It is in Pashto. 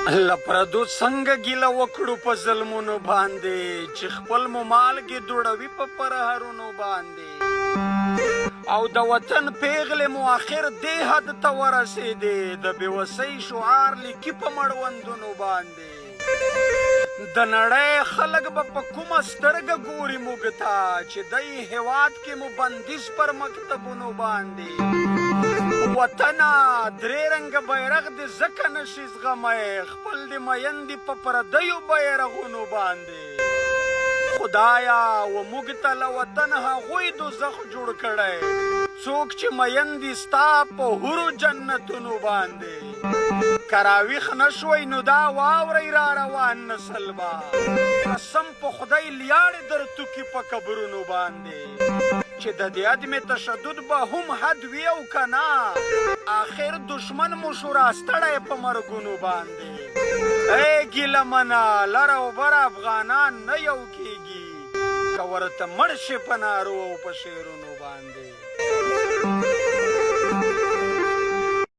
له پردو څنګه ګیله وکړو په ظلمونو باندې چې خپل مو مالګې دوړوي په پرهرونو باندې او د وطن پیغلې مو آخر دې حد ته ورسېدې د بېوسۍ شعار لیکي په مړوندونو باندې د نړۍ خلک به په کومه سترګه ګوري موږ ته چې دی هېواد کې مو بندیز پر مکتبونو باندې وطنه درې رنګه بیرغ دې ځکه نشي زغمی خپل دې میندې په پردیو بیرغونو باندې خدایا و موږ ته له وطن هغوی دوزخ جوړ کړی څوک چې میندې ستا په هورو جنتونو باندې که راویښ نه شوی نو دا واورئ را روان نسل به قسم په خدای لیاړې در توکي په قبرونو باندې چې د دې عدم تشدد به هم حد وي او که نه آخر دشمن مو شو راستړی په مرګونو باندې ای ګیله منه لر او بر افغانان نه یو کېږي که ورته مړ شي په نارو او په شعرونو باندې